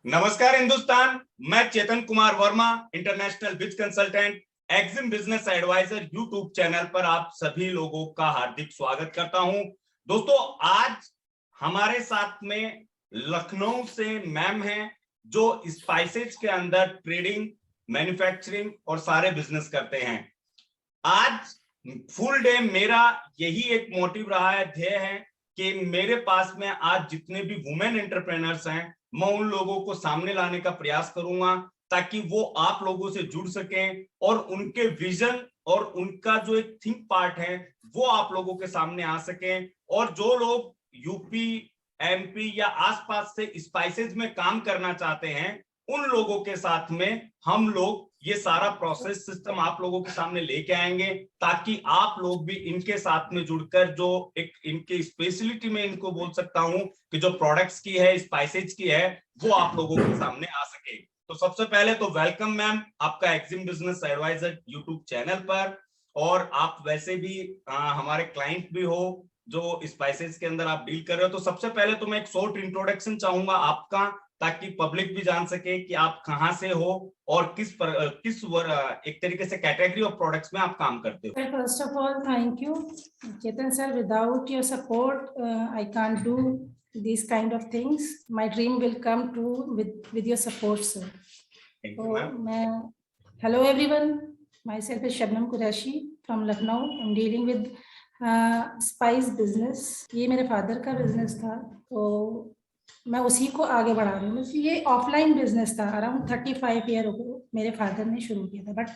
नमस्कार हिंदुस्तान, मैं Chetan Kumar Verma, international biz consultant, EXIM business advisor YouTube channel पर आप सभी लोगों का हार्दिक स्वागत करता हूं। दोस्तों, आज हमारे साथ में लखनऊ से मैम हैं जो स्पाइसेज के अंदर ट्रेडिंग, मैन्युफैक्चरिंग और सारे बिजनेस करते हैं। आज फुल डे मेरा यही एक मोटिव रहा है, ध्येय है कि मेरे पास में आज जितने भी वुमेन एंटरप्रेन्योर्स हैं, मैं उन लोगों को सामने लाने का प्रयास करूंगा ताकि वो आप लोगों से जुड़ सकें और उनके विजन और उनका जो एक थिंक पार्ट है वो आप लोगों के सामने आ सकें। और जो लोग यूपी, एमपी या आसपास से स्पाइसेज में काम करना चाहते हैं, उन लोगों के साथ में हम लोग ये सारा प्रोसेस सिस्टम आप लोगों के सामने लेके आएंगे ताकि आप लोग भी इनके साथ में जुड़कर जो एक इनके स्पेशलिटी में इनको बोल सकता हूं कि जो प्रोडक्ट्स की है, स्पाइसेज की है, वो आप लोगों के सामने आ सके। तो सबसे पहले तो वेलकम मैम आपका Exim business advisor YouTube channel पर। और आप वैसे भी हमारे क्लाइंट भी हो जो स्पाइसेज के अंदर आप डील कर रहे हो। तो सबसे पहले तो मैं एक शॉर्ट इंट्रोडक्शन चाहूंगा आपका, ताकि पब्लिक भी जान सके कि आप कहां से हो और एक तरीके से कैटेगरी ऑफ प्रोडक्ट्स में आप काम करते हो। First of all thank you Chetan sir, without your support I can't do this kind of things. My dream will come true with your support sir. Hello everyone, my self is Shabnam Qureshi from Lucknow. I am dealing with spice business. ये मेरे father का business था तो मैं उसी को आगे बढ़ा रही हूँ। ये ऑफलाइन बिजनेस था, अराउंड 35 ईयर अगो मेरे फादर ने शुरू किया था, बट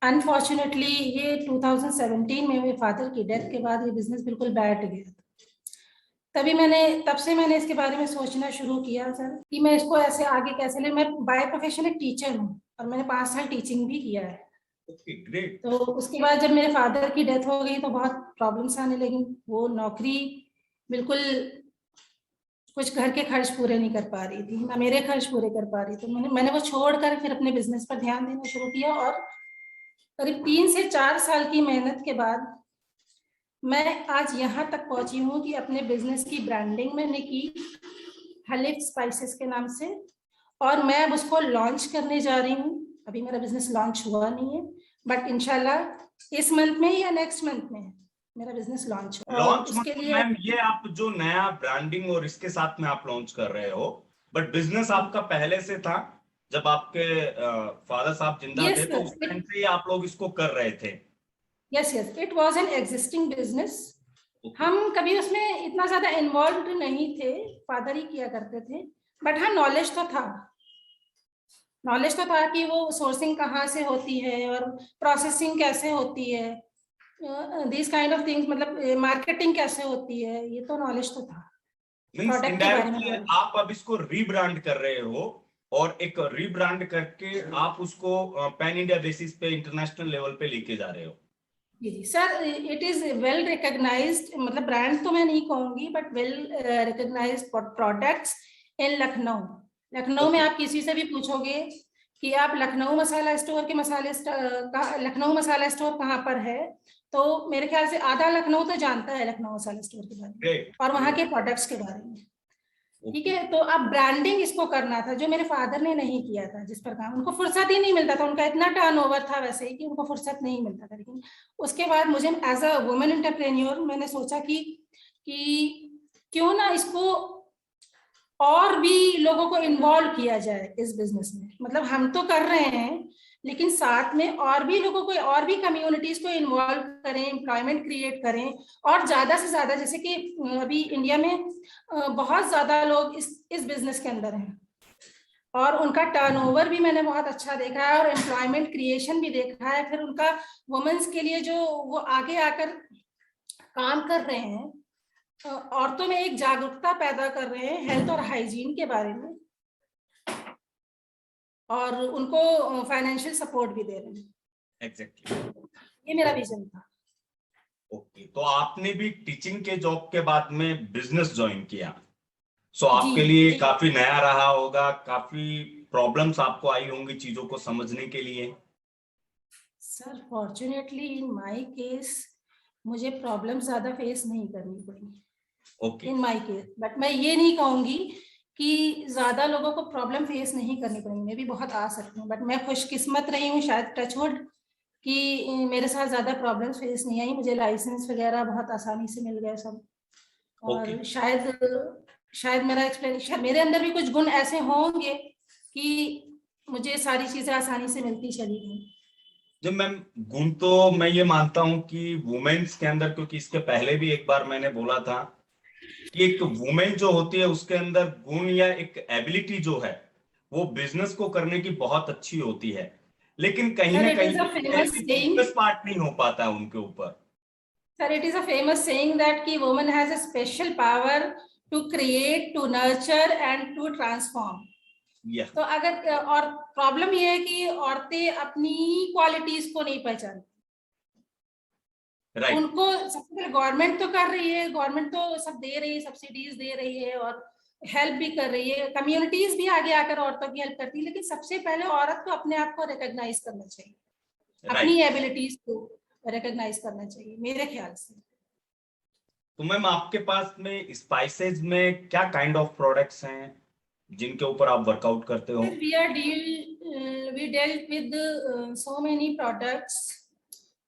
अनफॉर्चुनेटली ये 2017 में मेरे फादर की डेथ के बाद ये बिजनेस बिल्कुल बैठ गया था। तब से मैंने इसके बारे में सोचना शुरू किया सर कि मैं इसको ऐसे आगे कैसे ले। मैं बाय प्रोफेशन एक टीचर हूँ और मैंने 5 साल टीचिंग भी किया है। ग्रेट। तो उसके बाद जब मेरे फादर की डेथ हो गई तो बहुत प्रॉब्लम्स आने लगी। वो नौकरी बिल्कुल कुछ घर के खर्च पूरे नहीं कर पा रही थी, ना मेरे खर्च पूरे कर पा रही। तो मैंने वो छोड़कर फिर अपने बिजनेस पर ध्यान देना शुरू किया और करीब 3 से 4 साल की मेहनत के बाद मैं आज यहाँ तक पहुंची हूँ कि अपने बिजनेस की ब्रांडिंग मैंने की हलीफ स्पाइसेस के नाम से, और मैं अब उसको लॉन्च करने जा रही हूँ। अभी मेरा बिजनेस लॉन्च हुआ नहीं है, बट इंशाल्लाह इस मंथ में या नेक्स्ट मंथ में मेरा बिजनेस लॉन्च उसके लिए मैम ये आप जो नया ब्रांडिंग और इसके साथ में आप लॉन्च कर रहे हो, बट बिजनेस आपका पहले से था जब आपके फादर साहब जिंदा थे, तो उस टाइम से आप लोग इसको कर रहे थे? Yes, it was an existing business. हम कभी उसमें इतना ज्यादा इन्वॉल्व नहीं थे, फादर ही किया करते थे, बट हाँ नॉलेज तो था कि वो सोर्सिंग कहाँ से होती है और प्रोसेसिंग कैसे होती है, दिस काइंड ऑफ थिंग्स, मतलब मार्केटिंग कैसे होती है, ये तो नॉलेज तो था। आप अब इसको रीब्रांड कर रहे हो और एक रीब्रांड करके आप उसको पैन इंडिया बेसिस पे, इंटरनेशनल लेवल पे लेके जा रहे हो। जी sir, it is well recognised, मतलब ब्रांड तो मैं नहीं कहूंगी, but well recognised products in Lucknow में आप किसी से भी पूछोगे कि आप लखनऊ मसाला स्टोर के लखनऊ मसाला स्टोर कहाँ पर है, तो मेरे ख्याल से आधा लखनऊ तो जानता है लखनऊ मसाला स्टोर के बारे में और वहाँ के प्रोडक्ट्स के बारे में। ठीक है, तो अब ब्रांडिंग इसको करना था जो मेरे फादर ने नहीं किया था, जिस पर काम उनको फुर्सत ही नहीं मिलता था। उनका इतना टर्नओवर था वैसे ही कि उनको फुर्सत नहीं मिलता था। लेकिन उसके बाद मुझे एज अ वुमेन एंटरप्रेन्योर मैंने सोचा कि क्यों ना इसको और भी लोगों को इन्वॉल्व किया जाए इस बिजनेस में। मतलब हम तो कर रहे हैं, लेकिन साथ में और भी लोगों को, और भी कम्युनिटीज को इन्वॉल्व करें, एम्प्लॉयमेंट क्रिएट करें, और ज्यादा से ज्यादा, जैसे कि अभी इंडिया में बहुत ज्यादा लोग इस बिजनेस के अंदर हैं और उनका टर्नओवर भी मैंने बहुत अच्छा देखा है और एम्प्लॉयमेंट क्रिएशन भी देखा है। फिर उनका वुमेन्स के लिए जो वो आगे आकर काम कर रहे हैं, औरतों में एक जागरूकता पैदा कर रहे हैं हेल्थ और हाइजीन के बारे में, और उनको फाइनेंशियल सपोर्ट भी दे रहे हैं। एग्जैक्टली, ये मेरा विजन था। ओके, तो आपने भी टीचिंग के जॉब के बाद में बिजनेस ज्वाइन किया, सो आपके लिए काफी नया रहा होगा, काफी प्रॉब्लम्स आपको आई होंगी चीजों को समझने के लिए। Sir fortunately in my case मुझे प्रॉब्लम ज्यादा फेस नहीं करनी पड़ी इन माय केस, बट मैं ये नहीं कहूंगी कि ज्यादा लोगों को प्रॉब्लम फेस नहीं करनी पड़ेगी, मैं भी बहुत आ सकती हूँ, बट मैं खुशकिस्मत रही हूँ शायद, टचवुड, कि मेरे साथ ज्यादा प्रॉब्लम्स फेस नहीं आई, मुझे लाइसेंस वगैरह बहुत आसानी से मिल गए सब। और शायद मेरा एक्सप्लेनेशन, मेरे अंदर भी कुछ गुण ऐसे होंगे कि मुझे सारी चीजें आसानी से मिलती चली गई। जब मैम गुण तो मैं ये मानता हूं कि वुमेन्स के अंदर, क्योंकि इसके पहले भी एक बार मैंने बोला था कि एक वुमेन जो होती है उसके अंदर गुण या एक एबिलिटी जो है वो बिजनेस को करने की बहुत अच्छी होती है, लेकिन कहीं सर ना इट कहीं is a famous saying, business part नहीं हो पाता है उनके ऊपर। Sir it is a famous saying that कि woman has a special power to create, to nurture and to transform. तो अगर, और प्रॉब्लम ये है कि औरतें अपनी क्वालिटीज को नहीं पहचानती। राइट। उनको सबसे पहले गवर्नमेंट तो कर रही है, गवर्नमेंट तो सब दे रही है, सब्सिडीज दे रही है और हेल्प भी कर रही है, कम्युनिटीज भी आगे आकर औरतों की हेल्प करती है, लेकिन सबसे पहले औरत को अपने आप को रिकॉग्नाइज करना चाहिए, अपनी एबिलिटीज को रिकॉग्नाइज करना चाहिए मेरे ख्याल से। तो मैम आपके पास में स्पाइसेस में क्या काइंड ऑफ प्रोडक्ट्स हैं जिनके ऊपर आप वर्कआउट करते हो? we dealt with so many products,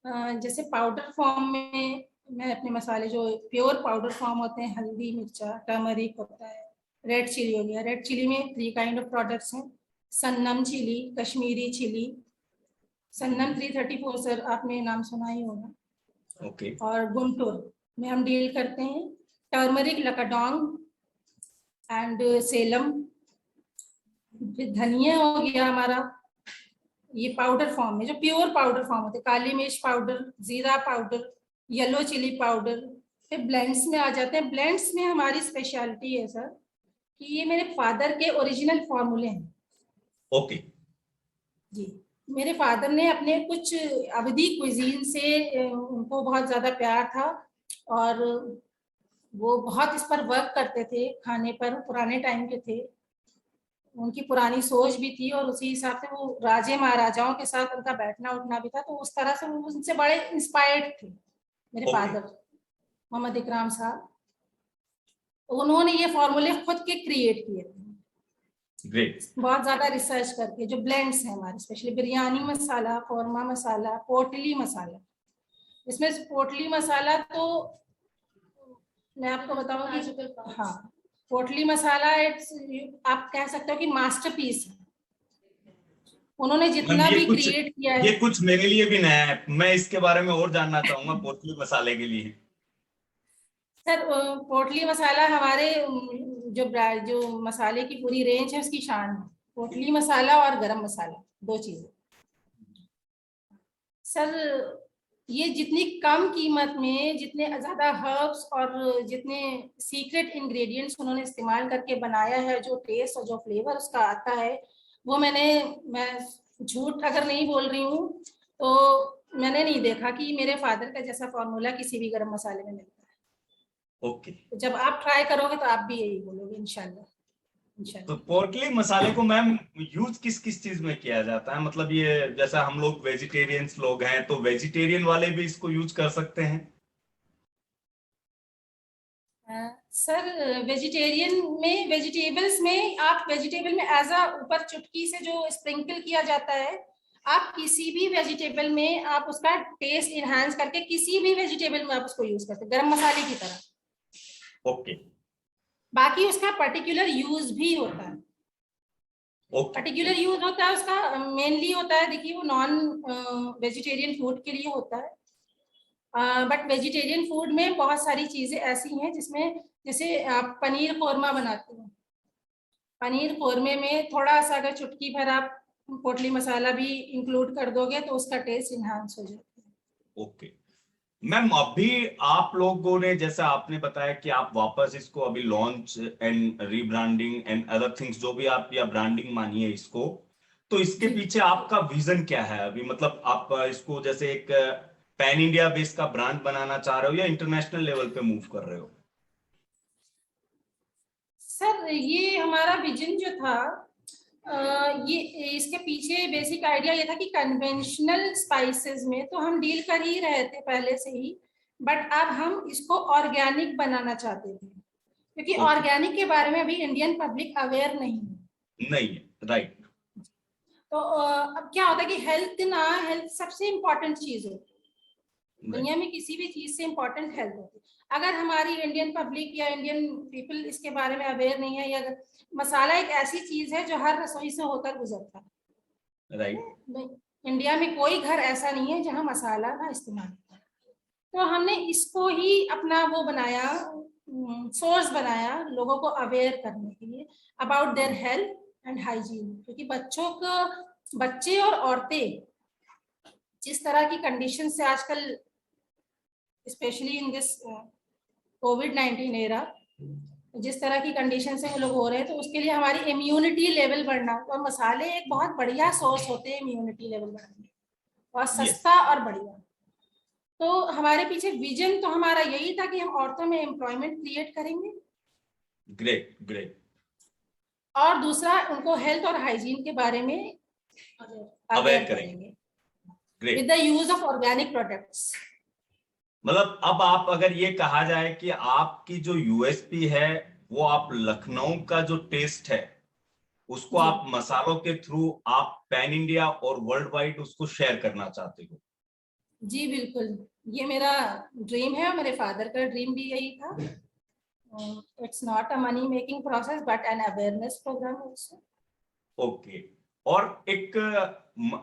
जैसे पाउडर फॉर्म में मैं अपने मसाले जो प्योर पाउडर फॉर्म होते हैं, हल्दी, मिर्चा, टर्मरिक होता है, रेड चिली हो गया, रेड चिली में 3 काइंड ऑफ प्रोडक्ट्स हैं, सन्नम चिली, कश्मीरी चिली, सन्नम 334 सर आपने नाम सुना ही होगा। ओके। और गुंटूर में हम डील करते हैं टर्मरिक, लकाडोंग एंड सेलम। धनिया हो गया हमारा, ये पाउडर फॉर्म में जो प्योर पाउडर फॉर्म होते हैं, काली मिर्च पाउडर, जीरा पाउडर, येलो चिली पाउडर। फिर ब्लेंड्स में आ जाते हैं, ब्लेंड्स में हमारी स्पेशलिटी है सर कि ये मेरे फादर के ओरिजिनल फॉर्मूले हैं। ओके जी, मेरे फादर ने अपने कुछ अवधी क्विजीन से उनको बहुत ज्यादा प्यार था और वो बहुत इस पर वर्क करते थे, खाने पर, पुराने टाइम के थे, उनकी पुरानी सोच भी थी और उसी हिसाब से वो राजे महाराजाओं के साथ उनका बैठना उठना भी था, तो उस तरह से वो उनसे बड़े इंस्पायर्ड थे मेरे फादर मोहम्मद इकराम साहब। उन्होंने ये फॉर्मूले खुद के क्रिएट किए थे, ग्रेट। बहुत ज्यादा रिसर्च करके। जो ब्लेंड्स हैं हमारे, स्पेशली बिरयानी मसाला, कौरमा मसाला, पोटली मसाला, इसमें पोटली मसाला तो मैं आपको बताऊंगी, हाँ, पोटली मसाला इट्स, आप कह सकते हो कि मास्टरपीस है, उन्होंने जितना भी क्रिएट किया है। ये कुछ मेरे लिए भी नया है, मैं इसके बारे में और जानना चाहूंगा पोटली मसाले के लिए। सर पोटली मसाला हमारे जो मसाले की पूरी रेंज है उसकी शान है, पोटली मसाला और गरम मसाला, 2 चीजें। सर ये जितनी कम कीमत में जितने ज्यादा हर्ब्स और जितने सीक्रेट इंग्रेडिएंट्स उन्होंने इस्तेमाल करके बनाया है, जो टेस्ट और जो फ्लेवर उसका आता है, वो मैं झूठ अगर नहीं बोल रही हूँ तो मैंने नहीं देखा कि मेरे फादर का जैसा फॉर्मूला किसी भी गरम मसाले में मिलता है। ओके। तो जब आप ट्राई करोगे तो आप भी यही बोलोगे इंशाल्लाह। तो पोटली मसाले को मैम यूज किस किस चीज में किया जाता है? मतलब ये जैसा हम लोग वेजिटेरियंस लोग हैं तो वेजिटेरियन वाले भी इसको यूज कर सकते हैं? सर वेजिटेरियन में, वेजिटेबल्स में, आप वेजिटेबल में एज अ ऊपर चुटकी से जो स्प्रिंकल किया जाता है, आप किसी भी वेजिटेबल में आप उसका टेस्ट इनहांस करके किसी भी वेजिटेबल में आप उसको यूज करते हैं, गरम मसाले की तरह। ओके। बाकी उसका पर्टिकुलर यूज भी होता है, पर्टिकुलर यूज होता है उसका, मेनली होता है, देखिए वो नॉन वेजिटेरियन फूड के लिए होता है, बट वेजिटेरियन फूड में बहुत सारी चीजें ऐसी हैं जिसमें, जैसे आप पनीर कौरमा बनाते हो, पनीर कौरमे में थोड़ा सा अगर चुटकी भर आप पोटली मसाला भी इंक्लूड कर दोगे तो उसका टेस्ट इनहांस हो जाता है। ओके मैम, अभी आप लोगों ने, जैसा आपने बताया कि आप वापस इसको अभी launch and rebranding and other things जो भी आप या ब्रांडिंग मानिए इसको, तो इसके पीछे आपका विजन क्या है अभी? मतलब आप इसको जैसे एक पैन इंडिया बेस का ब्रांड बनाना चाह रहे हो या इंटरनेशनल लेवल पे मूव कर रहे हो? सर ये हमारा विजन जो था, ये इसके पीछे बेसिक आइडिया ये था कि कन्वेंशनल स्पाइसेस में तो हम डील कर ही रहे थे पहले से ही, बट अब हम इसको ऑर्गेनिक बनाना चाहते थे। क्योंकि Okay. ऑर्गेनिक के बारे में अभी इंडियन पब्लिक अवेयर नहीं है। नहीं है, राइट। तो अब क्या होता है कि हेल्थ सबसे इम्पोर्टेंट चीज होती है दुनिया में, किसी भी चीज से इम्पोर्टेंट हेल्थ होती है। अगर हमारी इंडियन पब्लिक या इंडियन पीपल इसके बारे में अवेयर नहीं है, या मसाला एक ऐसी चीज है जो हर रसोई से होकर गुजरता है, राइट। इंडिया में कोई घर ऐसा नहीं है जहां मसाला ना इस्तेमाल होता है। तो हमने इसको ही अपना वो बनाया, सोर्स बनाया लोगों को अवेयर करने के लिए about their health and hygiene. क्योंकि बच्चे और औरतें जिस तरह की कंडीशन से आजकल, specially in this covid era, जिस तरह की कंडीशन से वो लोग हो रहे हैं, तो उसके लिए हमारी इम्यूनिटी लेवल बढ़ना, और मसाले एक बहुत बढ़िया सोर्स होते हैं इम्यूनिटी लेवल बढ़ाने, और सस्ता और बढ़िया। तो हमारे पीछे विजन तो हमारा यही था कि हम औरतों में एम्प्लॉयमेंट क्रिएट करेंगे। Great great. और दूसरा, उनको हेल्थ और हाइजीन के बारे में अवेयर करेंगे with the use of organic products. मतलब अब आप अगर ये कहा जाए कि आपकी जो यूएसपी है वो आप लखनऊ का जो टेस्ट है उसको आप मसालों के थ्रू आप पैन इंडिया और वर्ल्ड वाइड उसको शेयर करना चाहते हो। जी बिल्कुल, ये मेरा ड्रीम है और मेरे फादर का ड्रीम भी यही था। It's not a money making process but an awareness program also. Okay. और एक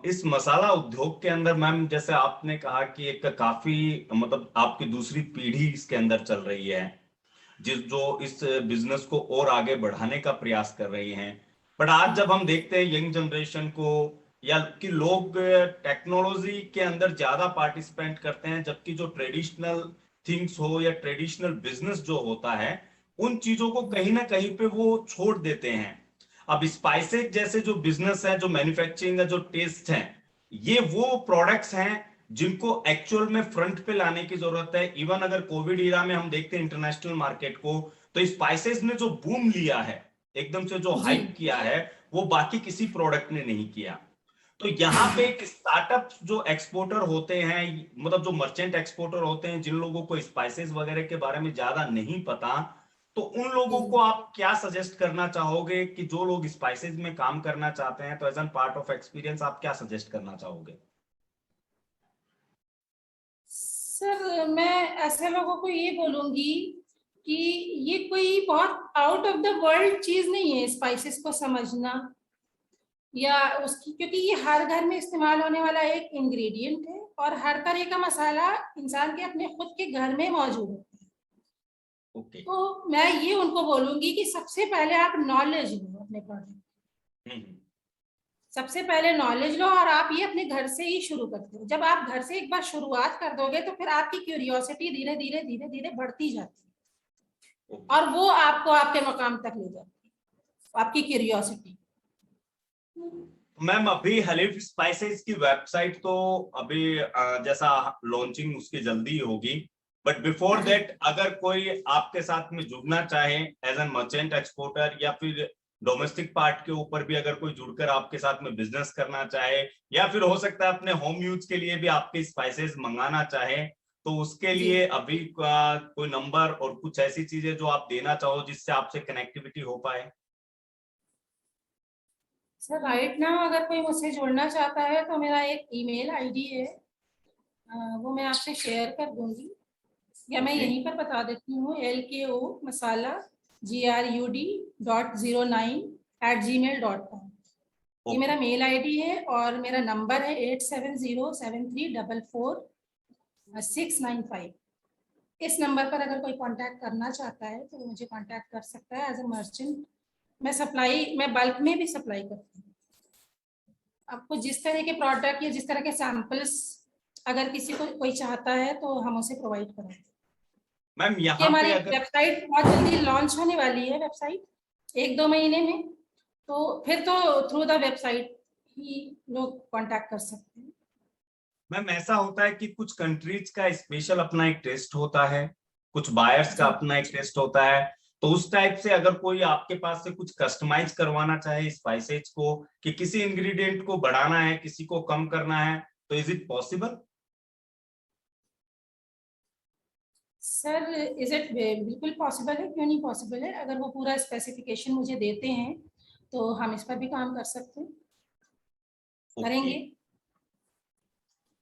इस मसाला उद्योग के अंदर मैम, जैसे आपने कहा कि एक काफी मतलब आपकी दूसरी पीढ़ी इसके अंदर चल रही है जो इस बिजनेस को और आगे बढ़ाने का प्रयास कर रही हैं। बट आज जब हम देखते हैं यंग जनरेशन को, या कि लोग टेक्नोलॉजी के अंदर ज्यादा पार्टिसिपेट करते हैं, जबकि जो ट्रेडिशनल थिंग्स हो या ट्रेडिशनल बिजनेस जो होता है उन चीजों को कहीं ना कहीं पे वो छोड़ देते हैं। अब स्पाइसेस जैसे जो बिजनेस है, जो मैन्युफैक्चरिंग का जो टेस्ट है, ये वो प्रोडक्ट्स हैं जिनको एक्चुअल में फ्रंट पे लाने की जरूरत है। इवन अगर कोविड ईरा में हम देखते हैं इंटरनेशनल मार्केट को, तो स्पाइसेस ने जो बूम लिया है, एकदम से जो हाइप किया है, वो बाकी किसी प्रोडक्ट ने नहीं किया। तो यहाँ पे एक स्टार्टअप जो एक्सपोर्टर होते हैं, मतलब जो मर्चेंट एक्सपोर्टर होते हैं, जिन लोगों को स्पाइसेस वगैरह के बारे में ज्यादा नहीं पता, तो उन लोगों को आप क्या सजेस्ट करना चाहोगे कि जो लोग स्पाइसेस में काम करना चाहते हैं, तो as an part of experience आप क्या सजेस्ट करना चाहोगे? सर मैं ऐसे लोगों को ये बोलूंगी कि ये कोई बहुत आउट ऑफ द वर्ल्ड चीज नहीं है स्पाइसेस को समझना या उसकी, क्योंकि ये हर घर में इस्तेमाल होने वाला एक इंग्रेडिएंट है और हर तरह का मसाला इंसान के अपने खुद के घर में मौजूद होता है। ओके। तो मैं ये उनको बोलूंगी कि सबसे पहले आप नॉलेज लो अपने प्रोडक्ट, सबसे पहले नॉलेज लो, और आप ये अपने घर से ही शुरू करते हो। जब आप घर से एक बार शुरुआत कर दोगे तो फिर आपकी क्यूरियोसिटी धीरे धीरे धीरे धीरे बढ़ती जाती है और वो आपको आपके मकाम तक ले जाती है, आपकी क्यूरियोसिटी। मैम अभी हलीफ स्पाइसेस की वेबसाइट तो अभी जैसा लॉन्चिंग उसकी जल्दी होगी, बट बिफोर दैट अगर कोई आपके साथ में जुड़ना चाहे एज एन मर्चेंट एक्सपोर्टर, या फिर डोमेस्टिक पार्ट के ऊपर भी अगर कोई जुड़कर आपके साथ में बिजनेस करना चाहे, या फिर हो सकता है अपने होम यूज के लिए भी आपके स्पाइसेस मंगाना चाहे, तो उसके लिए अभी कोई नंबर और कुछ ऐसी चीजें जो आप देना चाहो जिससे आपसे कनेक्टिविटी हो पाए? सर राइट नाउ अगर कोई मुझसे जुड़ना चाहता है तो मेरा एक ईमेल आईडी है, वो मैं आपसे शेयर कर दूंगी, या मैं यहीं पर बता देती हूँ, LKO masala GRUD.09@gmail.com। ये मेरा मेल आईडी है और मेरा नंबर है 8707344695। इस नंबर पर अगर कोई कांटेक्ट करना चाहता है तो मुझे कांटेक्ट कर सकता है एज ए मर्चेंट। मैं बल्क में भी सप्लाई करती हूँ। आपको जिस तरह के प्रोडक्ट या जिस तरह के सैंपल्स अगर किसी को कोई चाहता है तो हम उसे प्रोवाइड करेंगे। मैम यहाँ हमारी पे अगर वेबसाइट बहुत जल्दी लॉन्च होने वाली है, वेबसाइट 1-2 महीने में, तो फिर तो थ्रू द वेबसाइट ही लोग कांटेक्ट कर सकते हैं। मैम ऐसा होता है कि कुछ कंट्रीज का स्पेशल अपना एक टेस्ट होता है, कुछ बायर्स का अपना एक टेस्ट होता है, तो उस टाइप से अगर कोई आपके पास से कुछ कस्टमाइज करवाना चाहे स्पाइसेज को, कि किसी इंग्रेडिएंट को बढ़ाना है, किसी को कम करना है, तो is it possible? Sir is it बिल्कुल पॉसिबल है, क्यों नहीं पॉसिबल है। अगर वो पूरा स्पेसिफिकेशन मुझे देते हैं तो हम इस पर भी काम कर सकते हैं, करेंगे।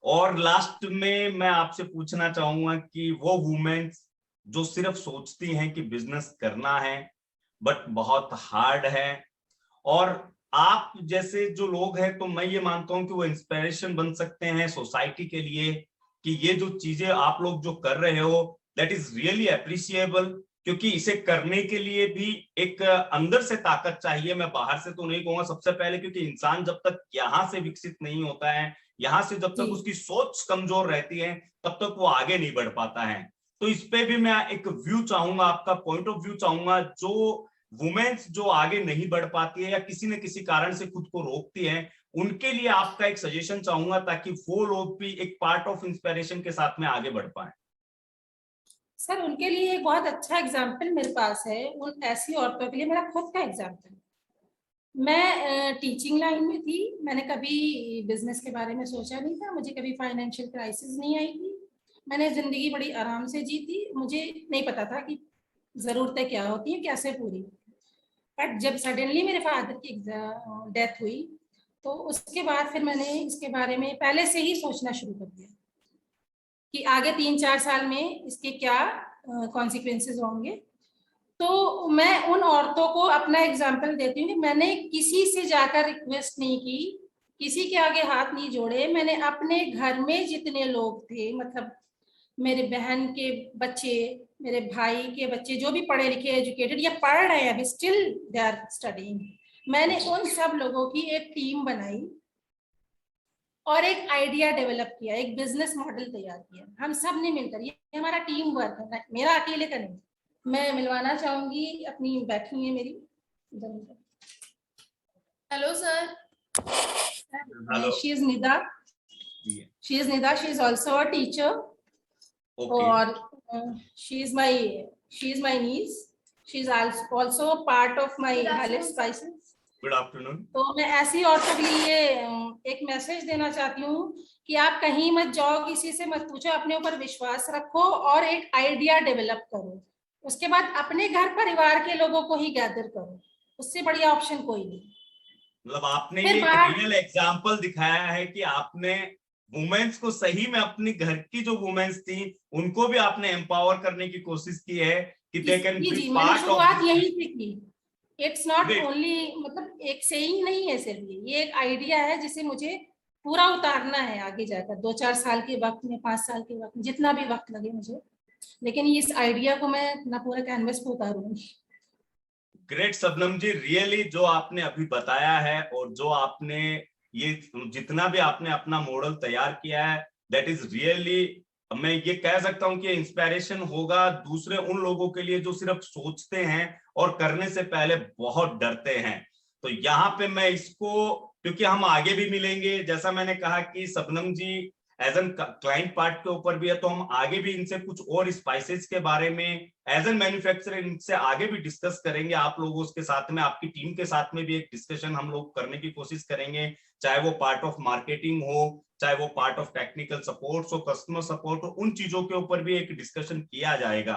और लास्ट में मैं आपसे पूछना चाहूंगा कि वो वुमेन्स जो सिर्फ सोचती हैं कि बिजनेस करना है बट बहुत हार्ड है, और आप जैसे जो लोग हैं, तो मैं ये मानता हूं कि वो इंस्पिरेशन बन सकते हैं सोसाइटी के लिए, कि ये जो चीजें आप लोग जो कर रहे हो दैट इज रियली अप्रिशिएबल। क्योंकि इसे करने के लिए भी एक अंदर से ताकत चाहिए, मैं बाहर से तो नहीं कहूंगा सबसे पहले, क्योंकि इंसान जब तक यहाँ से विकसित नहीं होता है, यहाँ से जब तक उसकी सोच कमजोर रहती है, तब तक वो आगे नहीं बढ़ पाता है। तो इस पे भी मैं एक व्यू चाहूंगा, आपका पॉइंट ऑफ व्यू चाहूंगा। जो वुमेन्स जो आगे नहीं बढ़ पाती है या किसी न किसी कारण से खुद को रोकती है, उनके लिए आपका एक सजेशन चाहूंगा, ताकि वो लोग भी एक पार्ट ऑफ इंस्पिरेशन के साथ में आगे बढ़ पाए। सर उनके लिए एक बहुत अच्छा एग्जाम्पल मेरे पास है। उन ऐसी औरतों के लिए मेरा खुद का एग्जाम्पल। मैं टीचिंग लाइन में थी, मैंने कभी बिजनेस के बारे में सोचा नहीं था, मुझे कभी फाइनेंशियल क्राइसिस नहीं आई थी, मैंने जिंदगी बड़ी आराम से जी थी। मुझे नहीं पता था कि जरूरतें क्या होती हैं, कैसे पूरी। बट जब सडनली मेरे फादर की डेथ हुई, तो उसके बाद फिर मैंने इसके बारे में पहले से ही सोचना शुरू कर दिया कि आगे 3-4 साल में इसके क्या कॉन्सिक्वेंसेस होंगे। तो मैं उन औरतों को अपना एग्जाम्पल देती हूँ कि मैंने किसी से जाकर रिक्वेस्ट नहीं की, किसी के आगे हाथ नहीं जोड़े। मैंने अपने घर में जितने लोग थे, मतलब मेरे बहन के बच्चे, मेरे भाई के बच्चे, जो भी पढ़े लिखे एजुकेटेड या पढ़ रहे हैं अभी, स्टिल दे आर स्टडीइंग, मैंने उन सब लोगों की एक टीम बनाई और एक आइडिया डेवलप किया, एक बिजनेस मॉडल तैयार किया। हम सब ने मिलकर, ये हमारा टीम वर्क है, मेरा अकेले का नहीं। मैं मिलवाना चाहूंगी अपनी, बैठी है मेरी, hello sir, hello. She is Nida, she is also a teacher, okay. और she is my niece, she is also part of my highlight spices. Good afternoon. तो मैं ऐसी औरतों के लिए एक मैसेज देना चाहती हूँ कि आप कहीं मत जाओ, किसी से मत पूछो, अपने ऊपर विश्वास रखो और एक आइडिया डेवलप करो। उसके बाद अपने घर परिवार के लोगों को ही गैदर करो, उससे बढ़िया ऑप्शन कोई नहीं। मतलब आपने फिर ये एक बाहर, रियल एग्जाम्पल दिखाया है कि आपने वुमेन्स को सही में, अपनी घर की जो वुमेन्स थी उनको भी आपने एम्पावर करने की कोशिश की है कि दे कैन जी बी जी, मैंने पार्ट ऑफ शुरुआत दिस। यहीं से की। It's not great. ओनली, मतलब एक सेइंग नहीं है सिर्फ, ये एक आइडिया है जिसे मुझे पूरा उतारना है आगे जाकर, 2-4 साल के वक्त में, 5 साल के वक्त में, जितना भी वक्त लगे मुझे, लेकिन इस आइडिया को मैं अपना पूरा कैनवस पे उतारूंगी। ग्रेट शबनम जी, रियली जो आपने अभी बताया है और जो आपने ये जितना भी आपने अपना मॉडल तैयार किया है, दैट इज रियली, मैं ये कह सकता हूं कि इंस्पिरेशन होगा दूसरे उन लोगों के लिए जो सिर्फ सोचते हैं और करने से पहले बहुत डरते हैं। तो यहाँ पे मैं इसको, क्योंकि हम आगे भी मिलेंगे, जैसा मैंने कहा कि शबनम जी एज एन क्लाइंट पार्ट के ऊपर भी है, तो हम आगे भी इनसे कुछ और स्पाइसेस के बारे में एज एन मैन्युफैक्चरर इनसे आगे भी डिस्कस करेंगे। आप लोगों के साथ में, आपकी टीम के साथ में भी एक डिस्कशन हम लोग करने की कोशिश करेंगे, चाहे वो पार्ट ऑफ मार्केटिंग हो, चाहे वो पार्ट ऑफ टेक्निकल सपोर्ट हो, कस्टमर सपोर्ट हो, उन चीजों के ऊपर भी एक डिस्कशन किया जाएगा।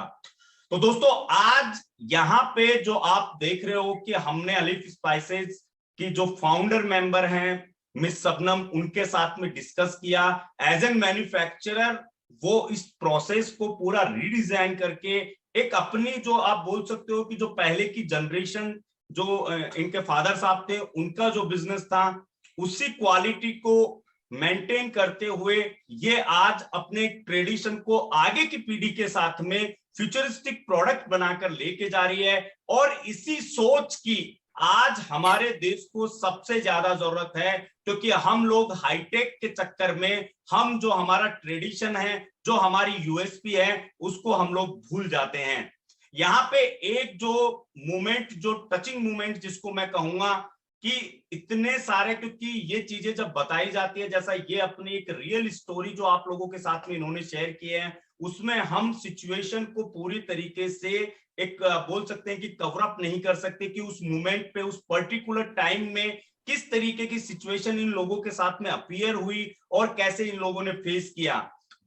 तो दोस्तों, आज यहाँ पे जो आप देख रहे हो कि हमने अलीफ स्पाइसेस की जो फाउंडर मेंबर हैं मिस शबनम, उनके साथ में डिस्कस किया। एज एन मैन्युफैक्चरर वो इस प्रोसेस को पूरा रीडिजाइन करके एक अपनी, जो आप बोल सकते हो कि जो पहले की जनरेशन, जो इनके फादर साहब थे, उनका जो बिजनेस था, उसी क्वालिटी को मेंटेन करते हुए ये आज अपने ट्रेडिशन को आगे की पीढ़ी के साथ में फ्यूचरिस्टिक प्रोडक्ट बनाकर लेके जा रही है। और इसी सोच की आज हमारे देश को सबसे ज्यादा जरूरत है, क्योंकि हम लोग हाईटेक के चक्कर में, हम जो हमारा ट्रेडिशन है, जो हमारी यूएसपी है, उसको हम लोग भूल जाते हैं। यहाँ पे एक जो मूवमेंट, जो टचिंग मूवमेंट जिसको मैं कहूंगा, कि इतने सारे, क्योंकि ये चीजें जब बताई जाती है, जैसा ये अपनी एक रियल स्टोरी जो आप लोगों के साथ में इन्होंने शेयर किए हैं, उसमें हम सिचुएशन को पूरी तरीके से एक बोल सकते हैं कि कवर अप नहीं कर सकते कि उस मोमेंट पे, उस पर्टिकुलर टाइम में किस तरीके की सिचुएशन इन लोगों के साथ में अपीयर हुई और कैसे इन लोगों ने फेस किया।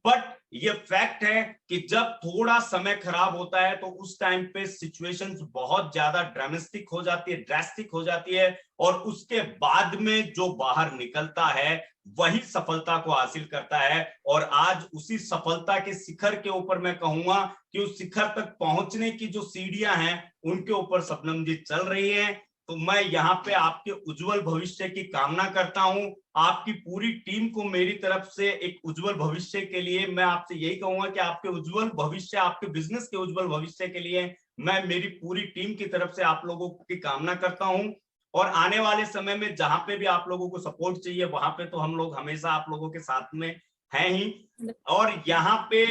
बट ये फैक्ट है कि जब थोड़ा समय खराब होता है तो उस टाइम पे सिचुएशंस बहुत ज्यादा ड्रामेस्टिक हो जाती है, ड्रास्टिक हो जाती है, और उसके बाद में जो बाहर निकलता है वही सफलता को हासिल करता है। और आज उसी सफलता के शिखर के ऊपर मैं कहूंगा कि उस शिखर तक पहुंचने की जो सीढ़ियां हैं उनके ऊपर शबनम जी चल रही हैं। तो मैं यहाँ पे आपके उज्जवल भविष्य की कामना करता हूं। आपकी पूरी टीम को मेरी तरफ से एक उज्जवल भविष्य के लिए मैं आपसे यही कहूंगा कि आपके उज्जवल भविष्य, आपके बिजनेस के उज्जवल भविष्य के लिए मैं मेरी पूरी टीम की तरफ से आप लोगों की कामना करता हूं। और आने वाले समय में जहां पे भी आप लोगों को सपोर्ट चाहिए वहां पे तो हम लोग हमेशा आप लोगों के साथ में हैं ही। और यहाँ पे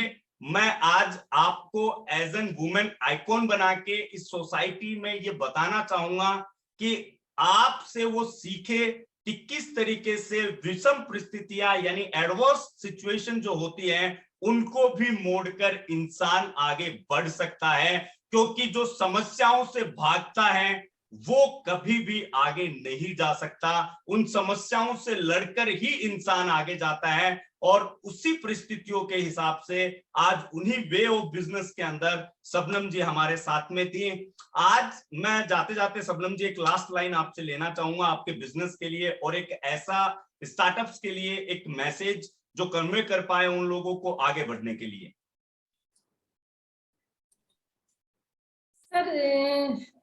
मैं आज आपको एज एन वुमेन आइकॉन बना के इस सोसाइटी में ये बताना चाहूंगा कि आपसे वो सीखे कि किस तरीके से विषम परिस्थितियां यानी एडवर्स सिचुएशन जो होती है उनको भी मोड़कर इंसान आगे बढ़ सकता है। क्योंकि जो समस्याओं से भागता है वो कभी भी आगे नहीं जा सकता, उन समस्याओं से लड़कर ही इंसान आगे जाता है। और उसी परिस्थितियों के हिसाब से आज उन्हीं वे ऑफ बिजनेस के अंदर शबनम जी हमारे साथ में थी। आज मैं जाते जाते शबनम जी एक लास्ट लाइन आपसे लेना चाहूंगा आपके बिजनेस के लिए और एक ऐसा स्टार्टअप्स के लिए एक मैसेज जो कन्वे कर पाए उन लोगों को आगे बढ़ने के लिए। सर,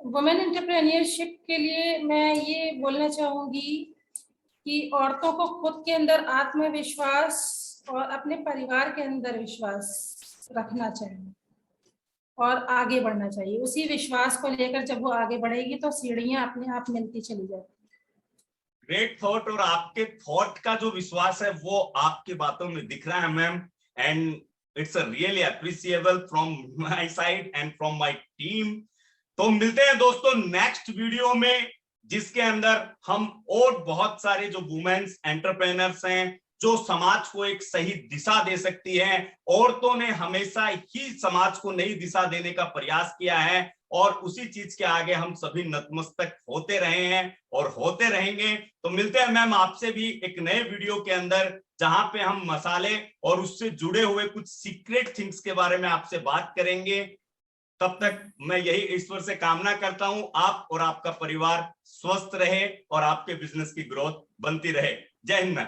वुमेन एंटरप्रेन्योरशिप के लिए मैं ये बोलना चाहूंगी कि औरतों को खुद के अंदर आत्मविश्वास और अपने परिवार के अंदर विश्वास रखना चाहिए और आगे बढ़ना चाहिए। उसी विश्वास को लेकर जब वो आगे बढ़ेगी तो सीढ़ियां अपने आप मिलती चली जाती। ग्रेट थॉट, और आपके थॉट का जो विश्वास है वो आपकी बातों में दिख रहा है ma'am, and it's really appreciable from my side and from my team. तो मिलते हैं दोस्तों नेक्स्ट वीडियो में जिसके अंदर हम और बहुत सारे जो वुमेन्स एंटरप्रेनर्स हैं जो समाज को एक सही दिशा दे सकती है। औरतों ने हमेशा ही समाज को नई दिशा देने का प्रयास किया है और उसी चीज के आगे हम सभी नतमस्तक होते रहे हैं और होते रहेंगे। तो मिलते हैं मैम आपसे भी एक नए वीडियो के अंदर जहां पे हम मसाले और उससे जुड़े हुए कुछ सीक्रेट थिंग्स के बारे में आपसे बात करेंगे। तब तक मैं यही ईश्वर से कामना करता हूं आप और आपका परिवार स्वस्थ रहे और आपके बिजनेस की ग्रोथ बनती रहे। जय हिंद मैम।